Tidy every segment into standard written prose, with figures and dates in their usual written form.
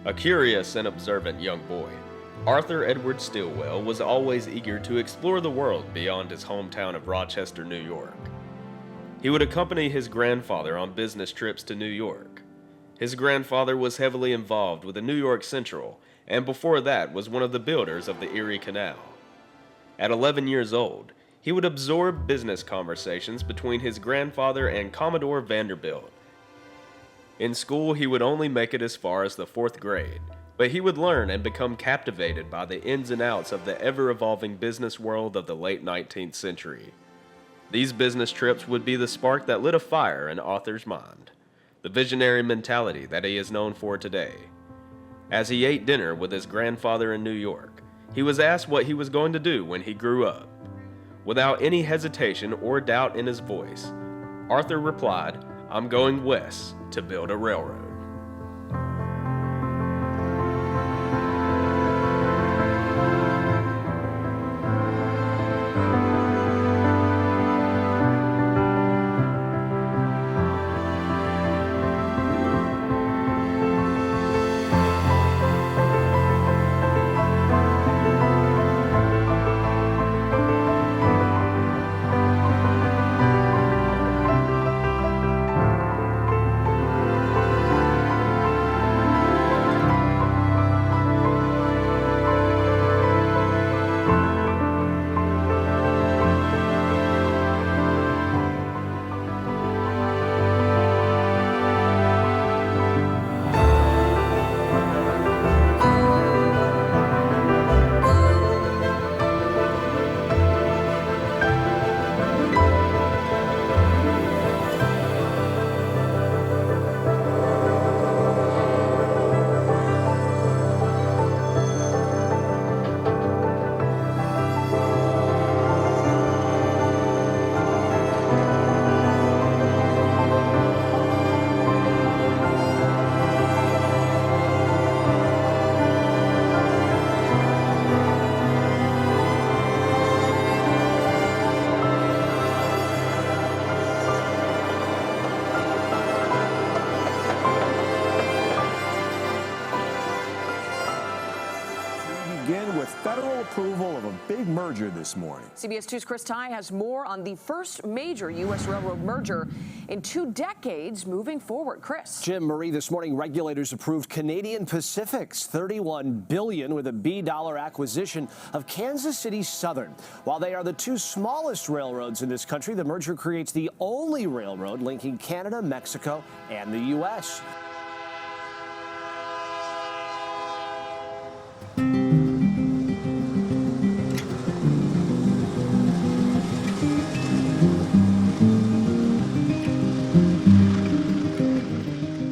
A curious and observant young boy, Arthur Edward Stilwell was always eager to explore the world beyond his hometown of Rochester, New York. He would accompany his grandfather on business trips to New York. His grandfather was heavily involved with the New York Central, and before that was one of the builders of the Erie Canal. At 11 years old, he would absorb business conversations between his grandfather and Commodore Vanderbilt. In school, he would only make it as far as the 4th grade, but he would learn and become captivated by the ins and outs of the ever-evolving business world of the late 19th century. These business trips would be the spark that lit a fire in Arthur's mind, the visionary mentality that he is known for today. As he ate dinner with his grandfather in New York, he was asked what he was going to do when he grew up. Without any hesitation or doubt in his voice, Arthur replied, "I'm going west to build a railroad." Federal approval of a big merger this morning. CBS 2's Chris Ty has more on the first major U.S. railroad merger in 2 decades moving forward. Chris. Jim, Marie, this morning regulators approved Canadian Pacific's $31 billion with a B dollar acquisition of Kansas City Southern. While they are the 2 smallest railroads in this country, the merger creates the only railroad linking Canada, Mexico, and the U.S.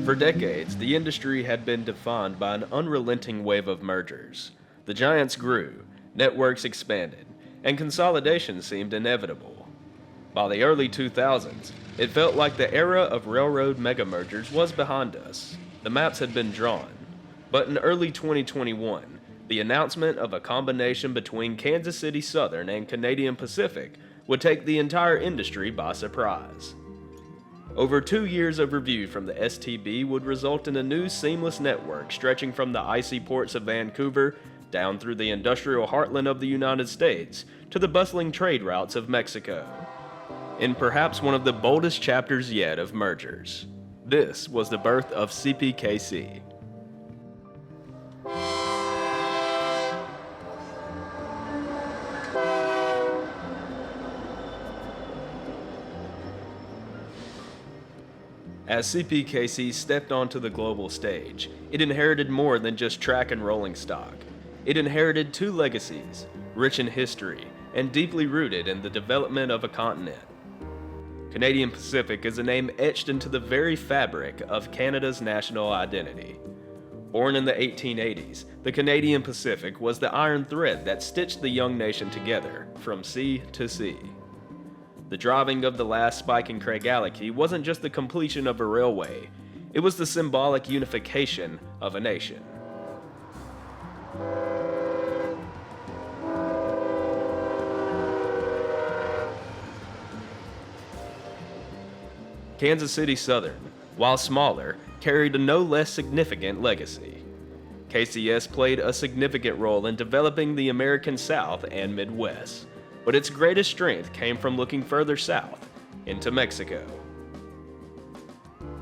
For decades, the industry had been defined by an unrelenting wave of mergers. The giants grew, networks expanded, and consolidation seemed inevitable. By the early 2000s, it felt like the era of railroad mega-mergers was behind us. The maps had been drawn. But in early 2021, the announcement of a combination between Kansas City Southern and Canadian Pacific would take the entire industry by surprise. Over 2 years of review from the STB would result in a new seamless network stretching from the icy ports of Vancouver down through the industrial heartland of the United States to the bustling trade routes of Mexico. In perhaps one of the boldest chapters yet of mergers, this was the birth of CPKC. As CPKC stepped onto the global stage, it inherited more than just track and rolling stock. It inherited 2 legacies, rich in history and deeply rooted in the development of a continent. Canadian Pacific is a name etched into the very fabric of Canada's national identity. Born in the 1880s, the Canadian Pacific was the iron thread that stitched the young nation together from sea to sea. The driving of the last spike in Craigellachie wasn't just the completion of a railway, it was the symbolic unification of a nation. Kansas City Southern, while smaller, carried a no less significant legacy. KCS played a significant role in developing the American South and Midwest, but its greatest strength came from looking further south, into Mexico.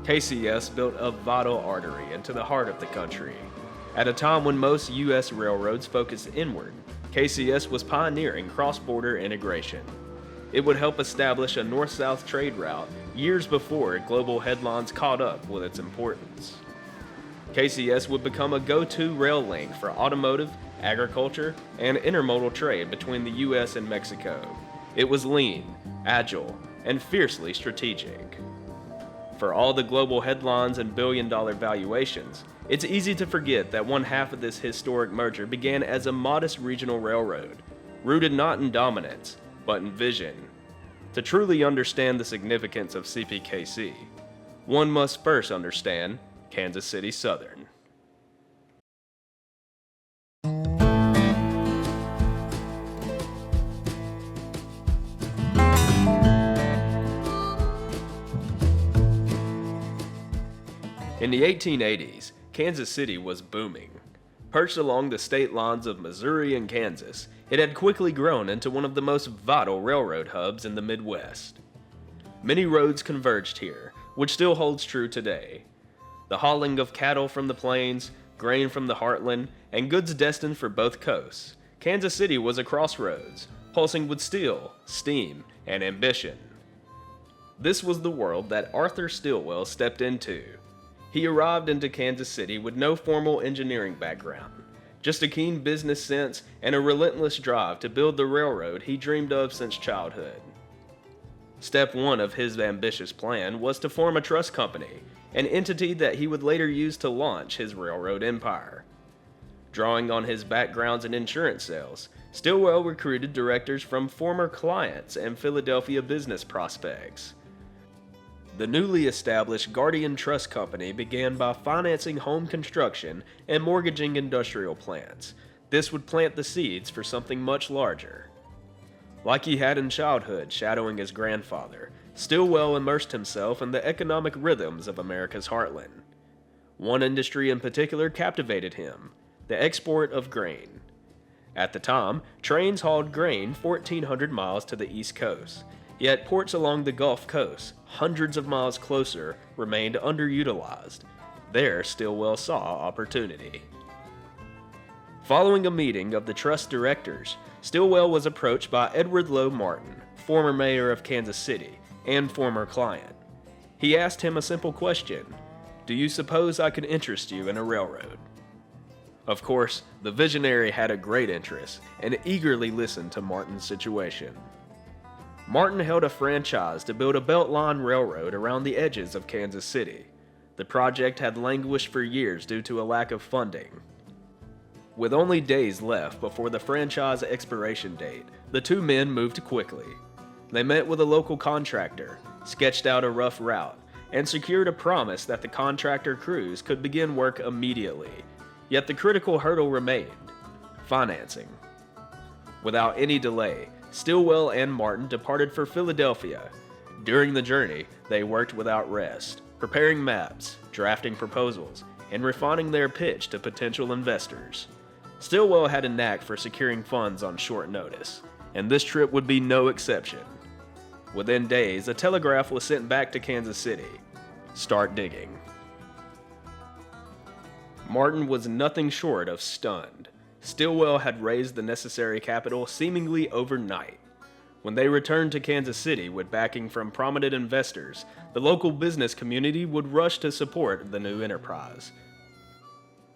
KCS built a vital artery into the heart of the country. At a time when most U.S. railroads focused inward, KCS was pioneering cross-border integration. It would help establish a north-south trade route years before global headlines caught up with its importance. KCS would become a go-to rail link for automotive, agriculture, and intermodal trade between the U.S. and Mexico. It was lean, agile, and fiercely strategic. For all the global headlines and billion-dollar valuations, it's easy to forget that one half of this historic merger began as a modest regional railroad, rooted not in dominance, but in vision. To truly understand the significance of CPKC, one must first understand Kansas City Southern. In the 1880s, Kansas City was booming. Perched along the state lines of Missouri and Kansas, it had quickly grown into one of the most vital railroad hubs in the Midwest. Many roads converged here, which still holds true today. The hauling of cattle from the plains, grain from the heartland, and goods destined for both coasts, Kansas City was a crossroads, pulsing with steel, steam, and ambition. This was the world that Arthur Stilwell stepped into. He arrived into Kansas City with no formal engineering background, just a keen business sense and a relentless drive to build the railroad he dreamed of since childhood. Step one of his ambitious plan was to form a trust company, an entity that he would later use to launch his railroad empire. Drawing on his backgrounds in insurance sales, Stilwell recruited directors from former clients and Philadelphia business prospects. The newly established Guardian Trust Company began by financing home construction and mortgaging industrial plants. This would plant the seeds for something much larger. Like he had in childhood, shadowing his grandfather, Stilwell immersed himself in the economic rhythms of America's heartland. One industry in particular captivated him: the export of grain. At the time, trains hauled grain 1,400 miles to the East Coast. Yet ports along the Gulf Coast, hundreds of miles closer, remained underutilized. There, Stilwell saw opportunity. Following a meeting of the trust directors, Stilwell was approached by Edward Lowe Martin, former mayor of Kansas City and former client. He asked him a simple question: "Do you suppose I could interest you in a railroad?" Of course, the visionary had a great interest and eagerly listened to Martin's situation. Martin held a franchise to build a beltline railroad around the edges of Kansas City. The project had languished for years due to a lack of funding. With only days left before the franchise expiration date, the two men moved quickly. They met with a local contractor, sketched out a rough route, and secured a promise that the contractor crews could begin work immediately. Yet the critical hurdle remained: financing. Without any delay, Stilwell and Martin departed for Philadelphia. During the journey, they worked without rest, preparing maps, drafting proposals, and refining their pitch to potential investors. Stilwell had a knack for securing funds on short notice, and this trip would be no exception. Within days, a telegraph was sent back to Kansas City: "Start digging." Martin was nothing short of stunned. Stilwell had raised the necessary capital seemingly overnight. When they returned to Kansas City with backing from prominent investors, the local business community would rush to support the new enterprise.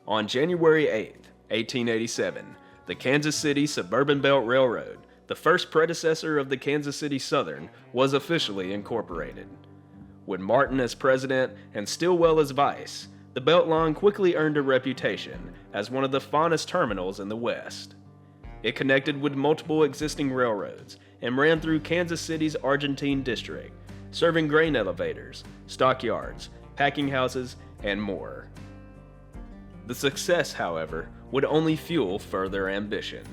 On January 8, 1887, the Kansas City Suburban Belt Railroad, the first predecessor of the Kansas City Southern, was officially incorporated. With Martin as president and Stilwell as vice, the Beltline quickly earned a reputation as one of the finest terminals in the West. It connected with multiple existing railroads and ran through Kansas City's Argentine district, serving grain elevators, stockyards, packing houses, and more. The success, however, would only fuel further ambition.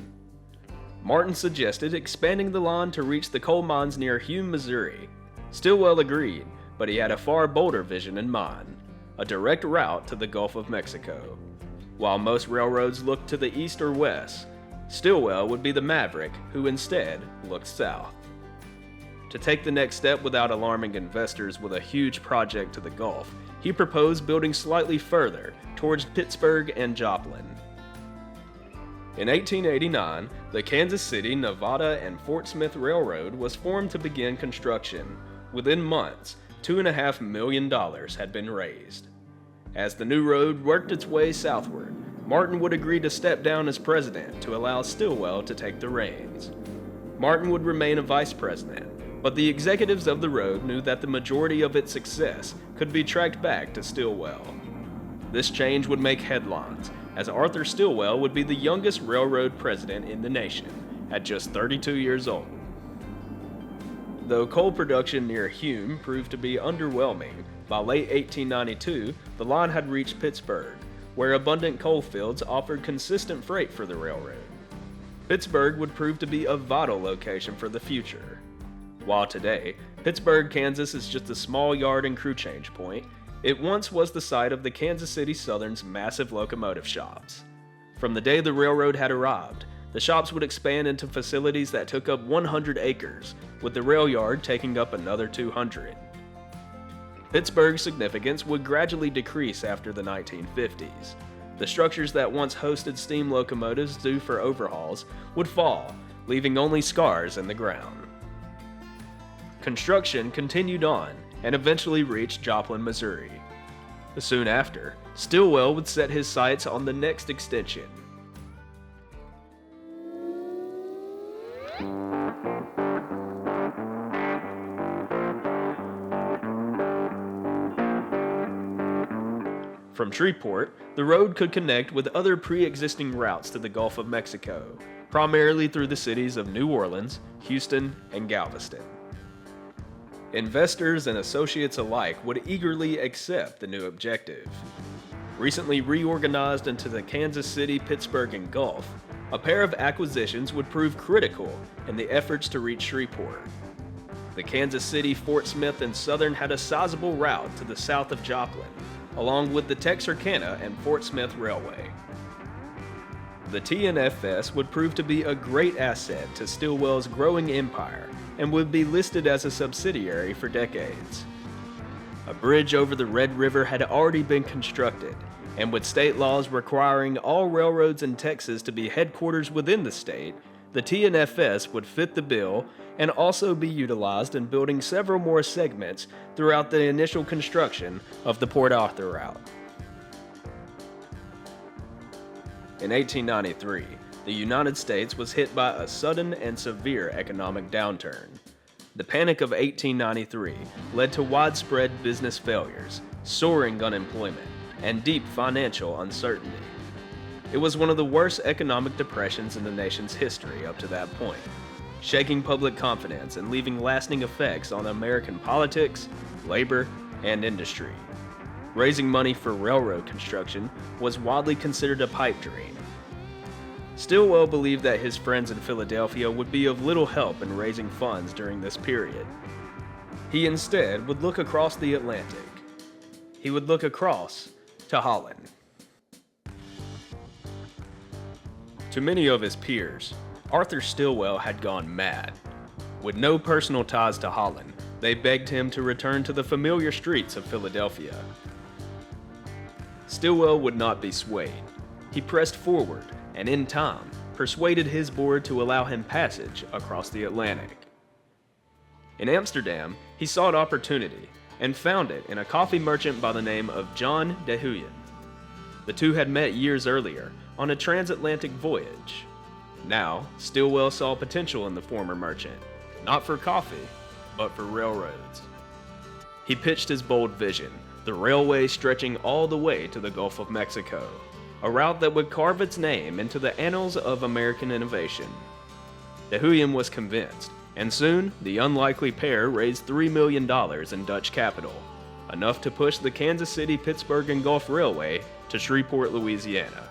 Martin suggested expanding the line to reach the coal mines near Hume, Missouri. Stilwell agreed, but he had a far bolder vision in mind: a direct route to the Gulf of Mexico. While most railroads looked to the east or west, Stilwell would be the maverick who instead looked south. To take the next step without alarming investors with a huge project to the Gulf, he proposed building slightly further towards Pittsburgh and Joplin. In 1889, the Kansas City, Nevada, and Fort Smith Railroad was formed to begin construction. Within months, $2.5 million had been raised. As the new road worked its way southward, Martin would agree to step down as president to allow Stilwell to take the reins. Martin would remain a vice president, but the executives of the road knew that the majority of its success could be tracked back to Stilwell. This change would make headlines, as Arthur Stilwell would be the youngest railroad president in the nation, at just 32 years old. Though coal production near Hume proved to be underwhelming, by late 1892, the line had reached Pittsburgh, where abundant coal fields offered consistent freight for the railroad. Pittsburgh would prove to be a vital location for the future. While today, Pittsburgh, Kansas is just a small yard and crew change point, it once was the site of the Kansas City Southern's massive locomotive shops. From the day the railroad had arrived, the shops would expand into facilities that took up 100 acres, with the rail yard taking up another 200. Pittsburgh's significance would gradually decrease after the 1950s. The structures that once hosted steam locomotives due for overhauls would fall, leaving only scars in the ground. Construction continued on and eventually reached Joplin, Missouri. Soon after, Stilwell would set his sights on the next extension. From Shreveport, the road could connect with other pre-existing routes to the Gulf of Mexico, primarily through the cities of New Orleans, Houston, and Galveston. Investors and associates alike would eagerly accept the new objective. Recently reorganized into the Kansas City, Pittsburgh, and Gulf, a pair of acquisitions would prove critical in the efforts to reach Shreveport. The Kansas City, Fort Smith, and Southern had a sizable route to the south of Joplin, along with the Texarkana and Fort Smith Railway. The TNFS would prove to be a great asset to Stilwell's growing empire and would be listed as a subsidiary for decades. A bridge over the Red River had already been constructed, and with state laws requiring all railroads in Texas to be headquarters within the state, the TNFS would fit the bill and also be utilized in building several more segments throughout the initial construction of the Port Arthur route. In 1893, the United States was hit by a sudden and severe economic downturn. The Panic of 1893 led to widespread business failures, soaring unemployment, and deep financial uncertainty. It was one of the worst economic depressions in the nation's history up to that point, shaking public confidence and leaving lasting effects on American politics, labor, and industry. Raising money for railroad construction was widely considered a pipe dream. Stilwell believed that his friends in Philadelphia would be of little help in raising funds during this period. He instead would look across the Atlantic. He would look across to Holland. To many of his peers, Arthur Stilwell had gone mad. With no personal ties to Holland, they begged him to return to the familiar streets of Philadelphia. Stilwell would not be swayed. He pressed forward and, in time, persuaded his board to allow him passage across the Atlantic. In Amsterdam, he sought opportunity and found it in a coffee merchant by the name of John de Huyen. The two had met years earlier on a transatlantic voyage. Now, Stilwell saw potential in the former merchant, not for coffee, but for railroads. He pitched his bold vision, the railway stretching all the way to the Gulf of Mexico, a route that would carve its name into the annals of American innovation. De Huyen was convinced, and soon the unlikely pair raised $3 million in Dutch capital, enough to push the Kansas City, Pittsburgh, and Gulf Railway to Shreveport, Louisiana.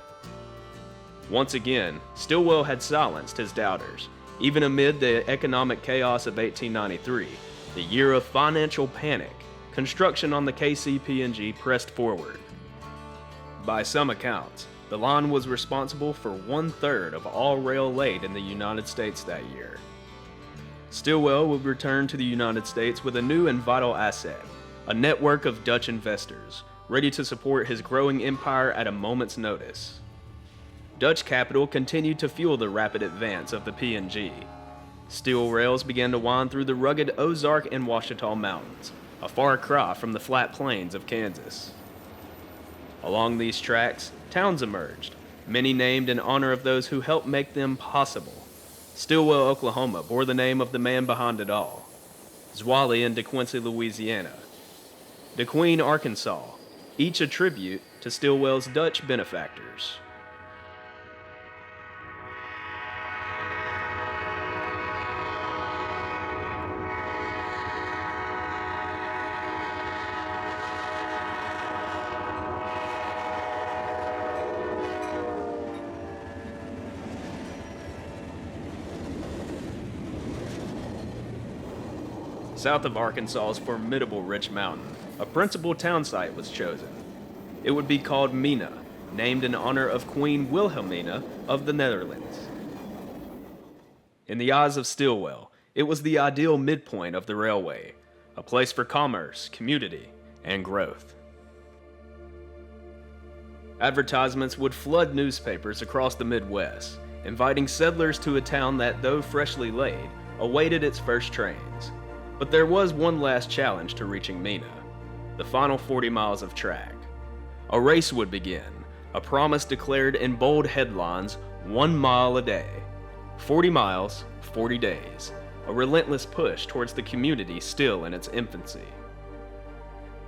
Once again, Stilwell had silenced his doubters. Even amid the economic chaos of 1893, the year of financial panic, construction on the KCP&G pressed forward. By some accounts, The line was responsible for 1/3 of all rail laid in the United States that year. Stilwell would return to the United States with a new and vital asset, a network of Dutch investors, ready to support his growing empire at a moment's notice. Dutch capital continued to fuel the rapid advance of the P&G. Steel rails began to wind through the rugged Ozark and Ouachita Mountains, a far cry from the flat plains of Kansas. Along these tracks, towns emerged, many named in honor of those who helped make them possible. Stilwell, Oklahoma bore the name of the man behind it all. Zwolle and DeQuincy, Louisiana. DeQueen, Arkansas, each a tribute to Stilwell's Dutch benefactors. South of Arkansas's formidable Rich Mountain, a principal town site was chosen. It would be called Mina, named in honor of Queen Wilhelmina of the Netherlands. In the eyes of Stilwell, it was the ideal midpoint of the railway, a place for commerce, community, and growth. Advertisements would flood newspapers across the Midwest, inviting settlers to a town that, though freshly laid, awaited its first trains. But there was one last challenge to reaching Mina, the final 40 miles of track. A race would begin, a promise declared in bold headlines, 1 mile a day. 40 miles, 40 days, a relentless push towards the community still in its infancy.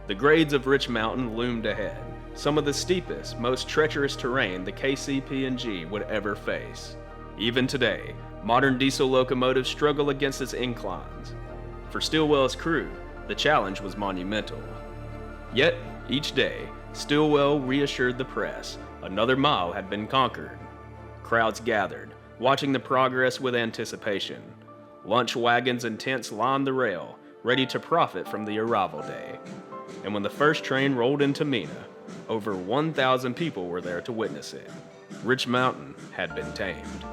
The grades of Rich Mountain loomed ahead, some of the steepest, most treacherous terrain the KCP&G would ever face. Even today, modern diesel locomotives struggle against its inclines. For Stilwell's crew, the challenge was monumental. Yet, each day, Stilwell reassured the press another mile had been conquered. Crowds gathered, watching the progress with anticipation. Lunch wagons and tents lined the rail, ready to profit from the arrival day. And when the first train rolled into Mina, over 1,000 people were there to witness it. Rich Mountain had been tamed.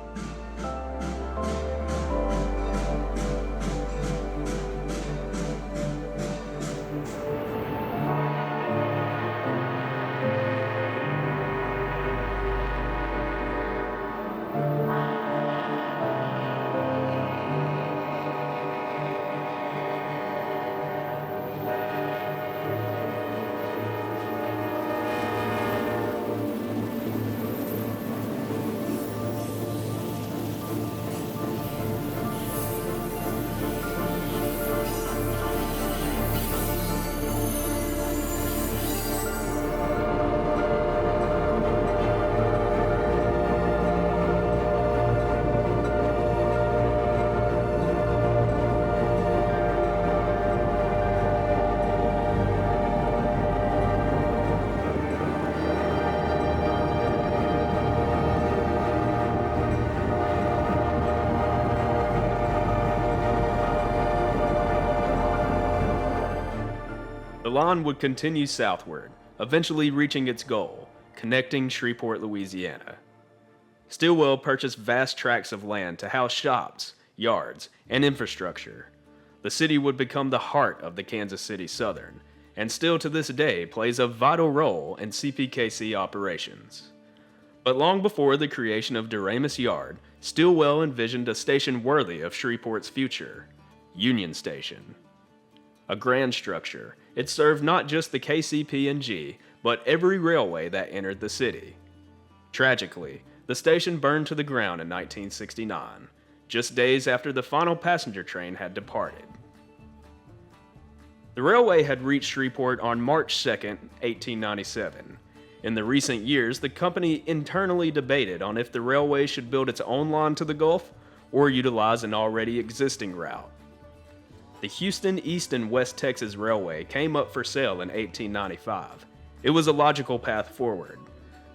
The line would continue southward, eventually reaching its goal, connecting Shreveport, Louisiana. Stilwell purchased vast tracts of land to house shops, yards, and infrastructure. The city would become the heart of the Kansas City Southern, and still to this day plays a vital role in CPKC operations. But long before the creation of Doremus Yard, Stilwell envisioned a station worthy of Shreveport's future, Union Station. A grand structure, it served not just the KCP&G, but every railway that entered the city. Tragically, the station burned to the ground in 1969, just days after the final passenger train had departed. The railway had reached Shreveport on March 2, 1897. In the recent years, the company internally debated on if the railway should build its own line to the Gulf or utilize an already existing route. The Houston East and West Texas Railway came up for sale in 1895. It was a logical path forward.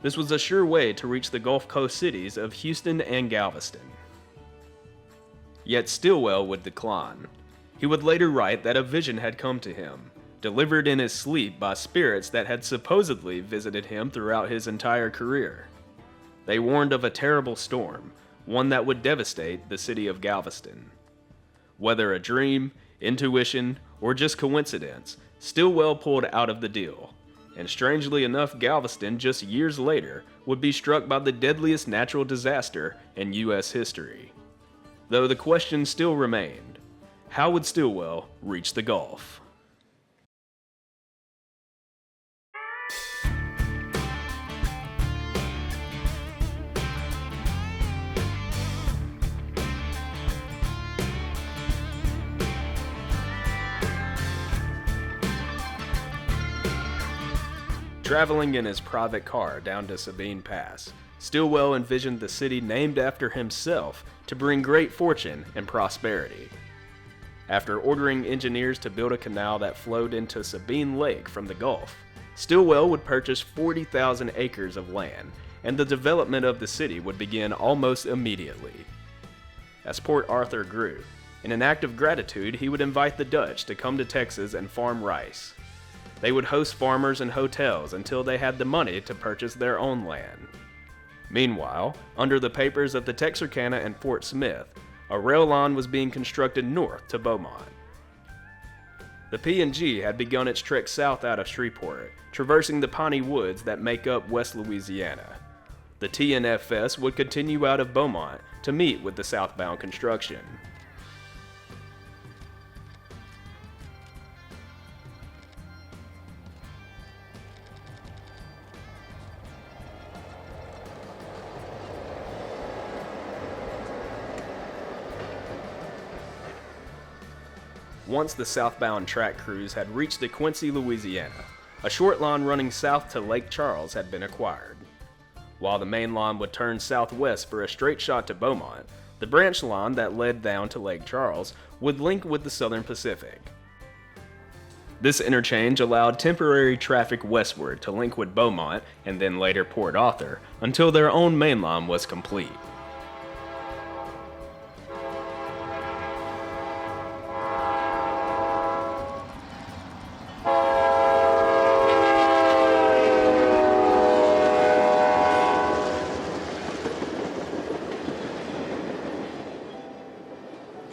This was a sure way to reach the Gulf Coast cities of Houston and Galveston. Yet Stilwell would decline. He would later write that a vision had come to him, delivered in his sleep by spirits that had supposedly visited him throughout his entire career. They warned of a terrible storm, one that would devastate the city of Galveston. Whether a dream, intuition, or just coincidence, Stilwell pulled out of the deal. And strangely enough, Galveston, just years later, would be struck by the deadliest natural disaster in U.S. history. Though the question still remained, how would Stilwell reach the Gulf? Traveling in his private car down to Sabine Pass, Stilwell envisioned the city named after himself to bring great fortune and prosperity. After ordering engineers to build a canal that flowed into Sabine Lake from the Gulf, Stilwell would purchase 40,000 acres of land, and the development of the city would begin almost immediately. As Port Arthur grew, in an act of gratitude, he would invite the Dutch to come to Texas and farm rice. They would host farmers and hotels until they had the money to purchase their own land. Meanwhile, under the papers of the Texarkana and Fort Smith, a rail line was being constructed north to Beaumont. The P&G had begun its trek south out of Shreveport, traversing the piney woods that make up West Louisiana. The TNFS would continue out of Beaumont to meet with the southbound construction. Once the southbound track crews had reached DeQuincy, Louisiana, a short line running south to Lake Charles had been acquired. While the main line would turn southwest for a straight shot to Beaumont, the branch line that led down to Lake Charles would link with the Southern Pacific. This interchange allowed temporary traffic westward to link with Beaumont and then later Port Arthur until their own main line was complete.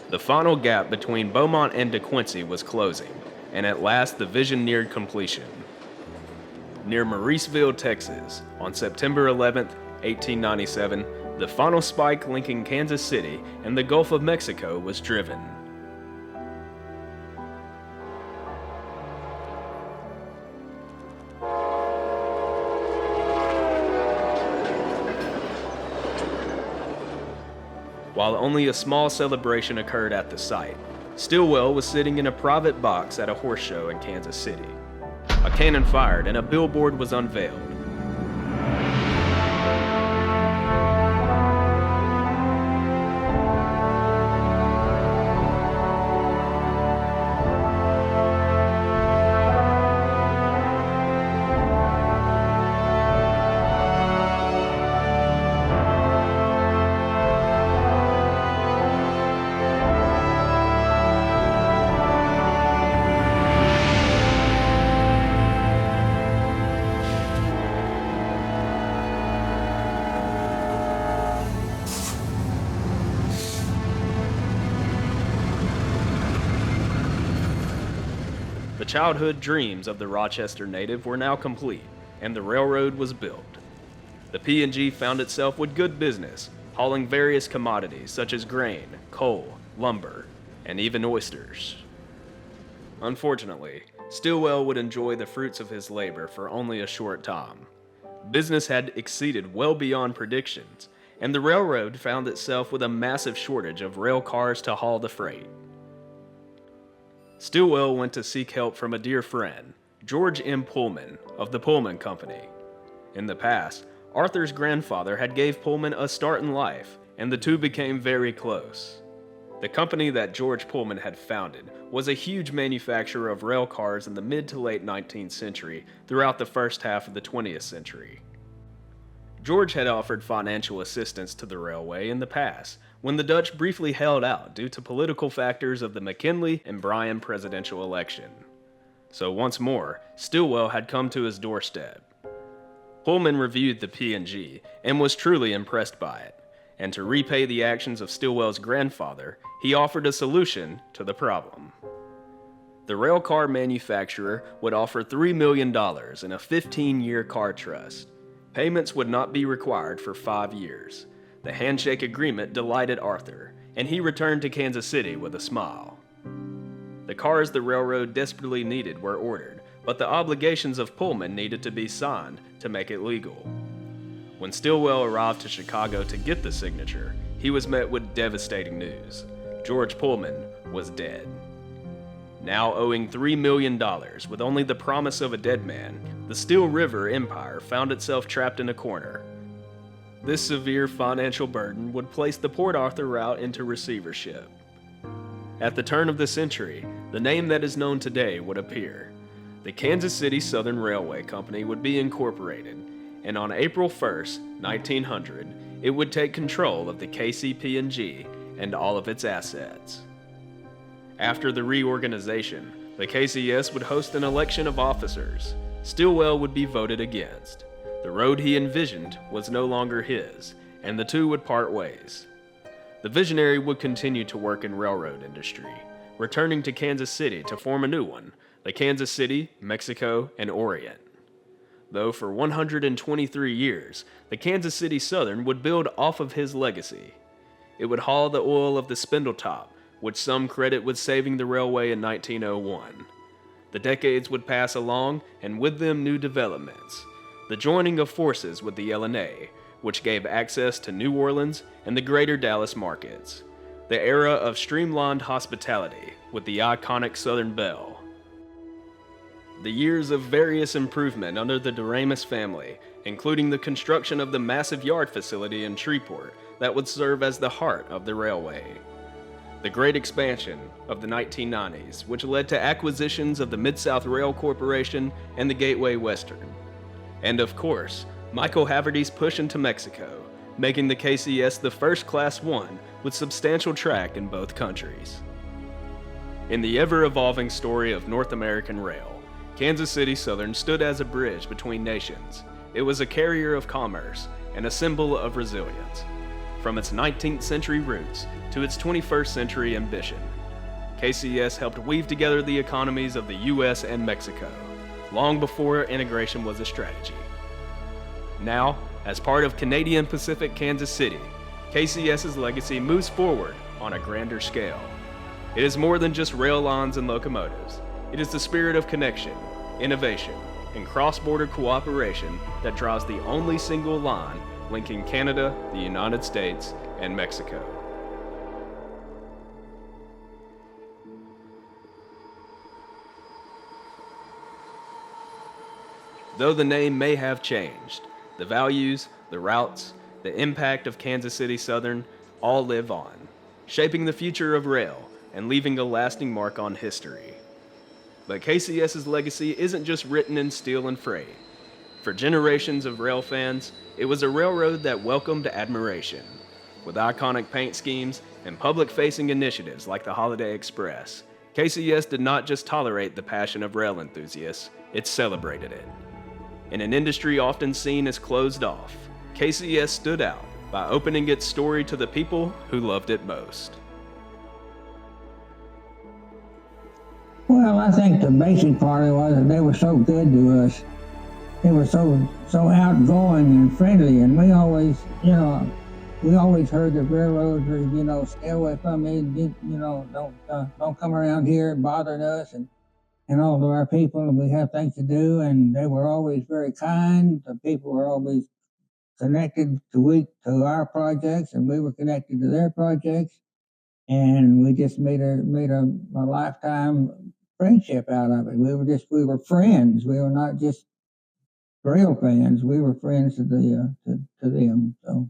The final gap between Beaumont and DeQuincy was closing, and at last the vision neared completion. Near Mauriceville, Texas, on September 11, 1897, the final spike linking Kansas City and the Gulf of Mexico was driven. While only a small celebration occurred at the site, Stilwell was sitting in a private box at a horse show in Kansas City. A cannon fired and a billboard was unveiled. The childhood dreams of the Rochester native were now complete, and the railroad was built. The P&G found itself with good business, hauling various commodities such as grain, coal, lumber, and even oysters. Unfortunately, Stilwell would enjoy the fruits of his labor for only a short time. Business had exceeded well beyond predictions, and the railroad found itself with a massive shortage of rail cars to haul the freight. Stilwell went to seek help from a dear friend, George M. Pullman of the Pullman Company. In the past, Arthur's grandfather had gave Pullman a start in life, and the two became very close. The company that George Pullman had founded was a huge manufacturer of rail cars in the mid to late 19th century throughout the first half of the 20th century. George had offered financial assistance to the railway in the past, when the Dutch briefly held out due to political factors of the McKinley and Bryan presidential election. So once more, Stilwell had come to his doorstep. Pullman reviewed the P&G and was truly impressed by it, and to repay the actions of Stilwell's grandfather, he offered a solution to the problem. The railcar manufacturer would offer $3 million in a 15-year car trust. Payments would not be required for 5 years. The handshake agreement delighted Arthur, and he returned to Kansas City with a smile. The cars the railroad desperately needed were ordered, but the obligations of Pullman needed to be signed to make it legal. When Stilwell arrived to Chicago to get the signature, he was met with devastating news. George Pullman was dead. Now owing $3 million, with only the promise of a dead man, the Steel River Empire found itself trapped in a corner. This severe financial burden would place the Port Arthur route into receivership. At the turn of the century, the name that is known today would appear. The Kansas City Southern Railway Company would be incorporated, and on April 1st, 1900, it would take control of the KCP&G and all of its assets. After the reorganization, the KCS would host an election of officers. Stilwell would be voted against. The road he envisioned was no longer his, and the two would part ways. The visionary would continue to work in railroad industry, returning to Kansas City to form a new one, the Kansas City, Mexico, and Orient. Though for 123 years, the Kansas City Southern would build off of his legacy. It would haul the oil of the Spindletop, which some credit with saving the railway in 1901. The decades would pass along, and with them new developments. The joining of forces with the L&A, which gave access to New Orleans and the greater Dallas markets. The era of streamlined hospitality with the iconic Southern Belle. The years of various improvement under the Doremus family, including the construction of the massive yard facility in Shreveport that would serve as the heart of the railway. The great expansion of the 1990s, which led to acquisitions of the Mid-South Rail Corporation and the Gateway Western. And of course, Michael Haverty's push into Mexico, making the KCS the first Class 1 with substantial track in both countries. In the ever-evolving story of North American rail, Kansas City Southern stood as a bridge between nations. It was a carrier of commerce and a symbol of resilience. From its 19th century roots to its 21st century ambition, KCS helped weave together the economies of the U.S. and Mexico, long before integration was a strategy. Now, as part of Canadian Pacific Kansas City, KCS's legacy moves forward on a grander scale. It is more than just rail lines and locomotives. It is the spirit of connection, innovation, and cross-border cooperation that draws the only single line linking Canada, the United States, and Mexico. Though the name may have changed, the values, the routes, the impact of Kansas City Southern all live on, shaping the future of rail and leaving a lasting mark on history. But KCS's legacy isn't just written in steel and freight. For generations of rail fans, it was a railroad that welcomed admiration. With iconic paint schemes and public-facing initiatives like the Holiday Express, KCS did not just tolerate the passion of rail enthusiasts, it celebrated it. In an industry often seen as closed off, KCS stood out by opening its story to the people who loved it most. Well, I think the basic part of it was that they were so good to us. They were so outgoing and friendly, and we always heard the railroads were, stay away from me, don't come around here bothering us and all of our people, and we have things to do, and they were always very kind. The people were always connected to our projects, and we were connected to their projects, and we just made a lifetime friendship out of it. We were friends. We were not just rail fans. We were friends to them. So